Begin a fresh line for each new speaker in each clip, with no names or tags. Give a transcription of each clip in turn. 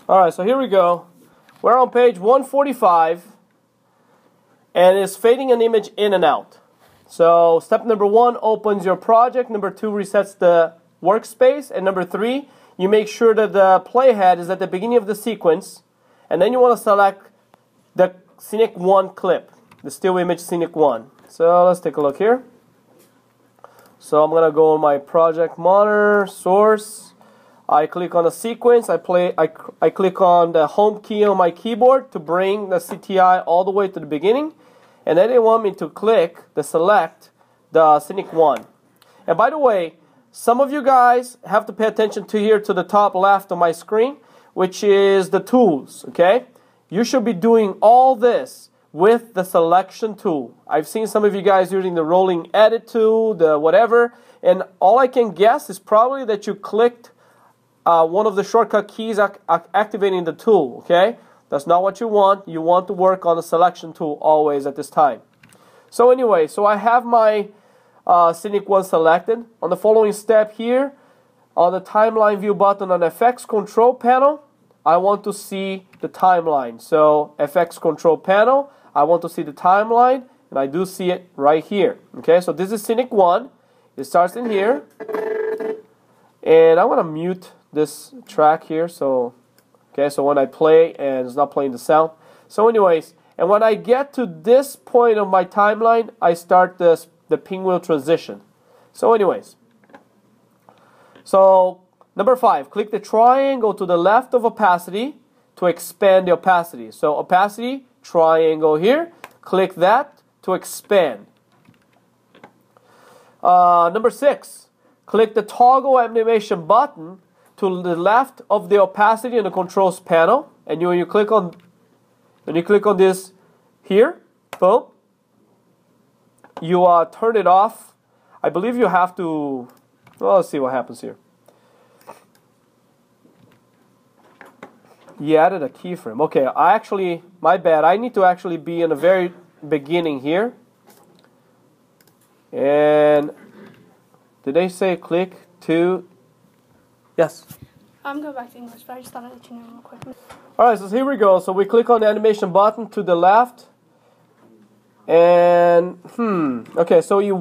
Alright, so here we go. We're on page 145, and it's fading an image in and out. So step number 1 opens your project, number 2 resets the workspace, and number 3, you make sure that the playhead is at the beginning of the sequence, and then you want to select the Scenic 1 clip, the still image Scenic 1. So let's take a look here. So I'm going to go on my project monitor, source. I click on the sequence, I click on the home key on my keyboard to bring the CTI all the way to the beginning, and then they want me to click the select the Scenic 1. And by the way, some of you guys have to pay attention to here to the top left of my screen, which is the tools, okay? You should be doing all this with the selection tool. I've seen some of you guys using the rolling edit tool, the whatever, and all I can guess is probably that you clicked one of the shortcut keys activating the tool, okay? That's not what you want. You want to work on the selection tool always at this time. So anyway, so I have my Scenic 1 selected. On the following step here, on the timeline view button on FX control panel, I want to see the timeline. So FX control panel, I want to see the timeline, and I do see it right here. Okay, so this is Scenic 1. It starts in here. And I want to mute this track here, so when I play and it's not playing the sound. So anyways, and when I get to this point of my timeline, I start the pinwheel transition. So anyways, so number 5, click the triangle to the left of opacity to expand the opacity. So opacity, triangle here, click that to expand. Number 6, click the toggle animation button to the left of the opacity in the controls panel, and when you click on this here, boom, you turn it off. I believe you have to. Well, let's see what happens here. You added a keyframe. Okay, my bad. I need to actually be in the very beginning here. And did they say click to? Yes.
I'm going back to English, but I just thought I'd let you know real quick.
Alright, so here we go. So we click on the animation button to the left. And, okay, so it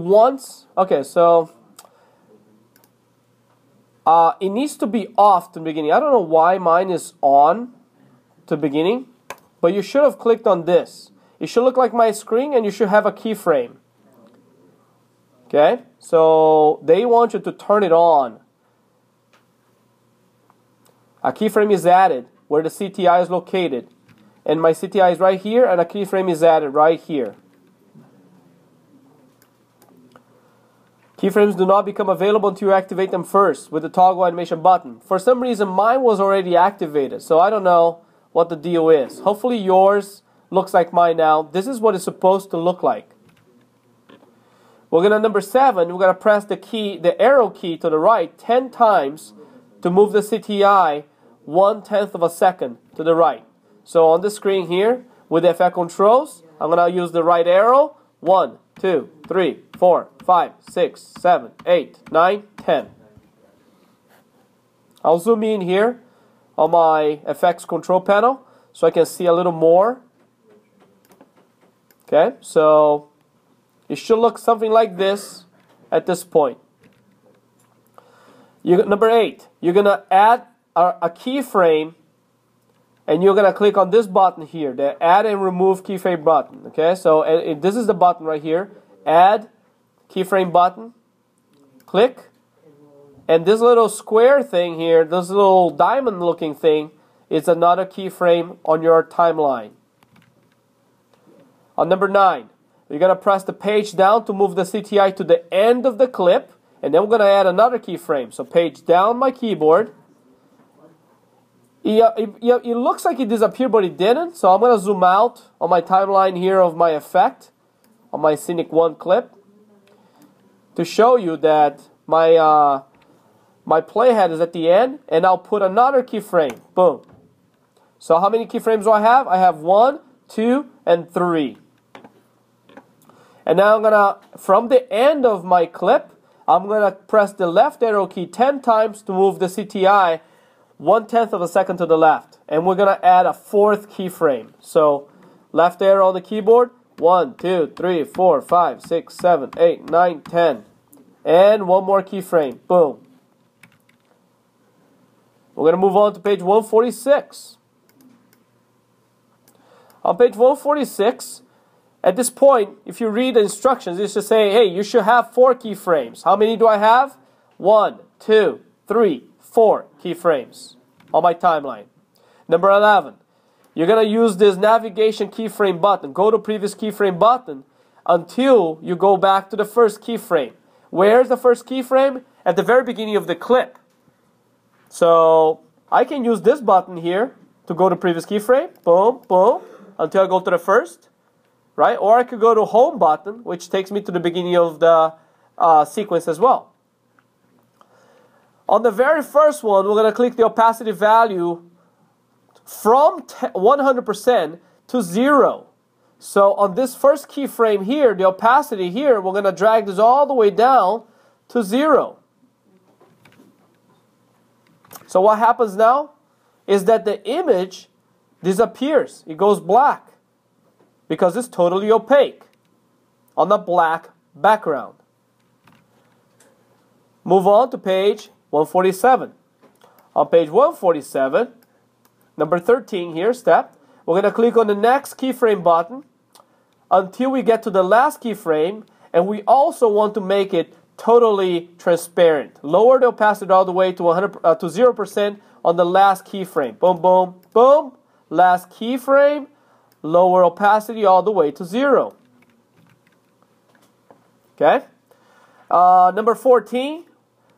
needs to be off to the beginning. I don't know why mine is on to the beginning, but you should have clicked on this. It should look like my screen, and you should have a keyframe. Okay, so they want you to turn it on. A keyframe is added where the CTI is located. And my CTI is right here, and a keyframe is added right here. Keyframes do not become available until you activate them first with the toggle animation button. For some reason, mine was already activated, so I don't know what the deal is. Hopefully yours looks like mine now. This is what it's supposed to look like. We're going to number 7, we're going to press the arrow key to the right 10 times to move the CTI 1/10 of a second to the right. So on the screen here, with the FX controls, I'm going to use the right arrow. 1, 2, 3, 4, 5, 6, 7, 8, 9, 10. I'll zoom in here on my FX control panel so I can see a little more. Okay, so it should look something like this at this point. Number 8, you're going to add a keyframe, and you're going to click on this button here, the add and remove keyframe button. Okay, so this is the button right here, add keyframe button, click, and this little square thing here, this little diamond looking thing, is another keyframe on your timeline. On number 9, you're going to press the page down to move the CTI to the end of the clip, and then we're going to add another keyframe. So page down my keyboard. It looks like it disappeared, but it didn't. So I'm going to zoom out on my timeline here of my effect, on my Scenic 1 clip, to show you that my playhead is at the end, and I'll put another keyframe. Boom. So how many keyframes do I have? I have 1, 2, and 3. And now I'm going to, from the end of my clip, I'm going to press the left arrow key 10 times to move the CTI 1/10 of a second to the left. And we're going to add a fourth keyframe. So left arrow on the keyboard. 1, 2, 3, 4, 5, 6, 7, 8, 9, 10. And one more keyframe. Boom. We're going to move on to page 146. On page 146, at this point, if you read the instructions, it should say, hey, you should have 4 keyframes. How many do I have? 1, 2, 3, 4 keyframes on my timeline. Number 11, you're going to use this navigation keyframe button. Go to previous keyframe button until you go back to the first keyframe. Where's the first keyframe? At the very beginning of the clip. So I can use this button here to go to previous keyframe. Boom, boom, until I go to the first. Right? Or I could go to home button, which takes me to the beginning of the sequence as well. On the very first one, we're going to click the opacity value from 100% to 0. So on this first keyframe here, the opacity here, we're going to drag this all the way down to 0. So what happens now is that the image disappears. It goes black because it's totally opaque on a black background. Move on to page 147. On page 147, number 13 here, step, we're going to click on the next keyframe button until we get to the last keyframe, and we also want to make it totally transparent. Lower the opacity all the way to 0% on the last keyframe. Boom, boom, boom. Last keyframe, lower opacity all the way to 0. Okay? Number 14,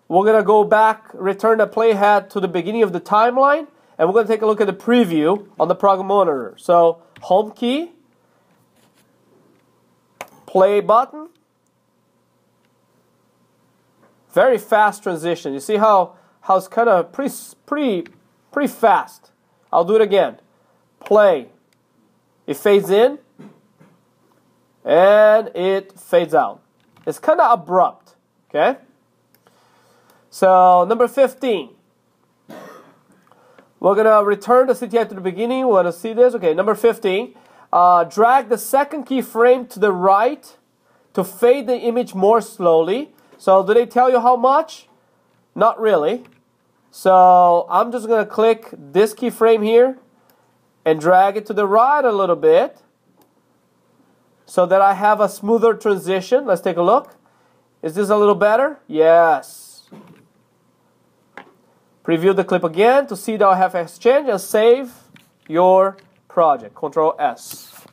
we're going to go back, return the playhead to the beginning of the timeline, and we're going to take a look at the preview on the program monitor. So, home key, play button, very fast transition. You see how it's kind of pretty fast. I'll do it again. Play. It fades in, and it fades out. It's kind of abrupt, okay? So, number 15. We're going to return the CTI to the beginning. We want to see this. Okay, number 15. Drag the second keyframe to the right to fade the image more slowly. So, do they tell you how much? Not really. So, I'm just going to click this keyframe here and drag it to the right a little bit so that I have a smoother transition. Let's take a look. Is this a little better? Yes. Preview the clip again to see that I have exchanged and save your project. Control S.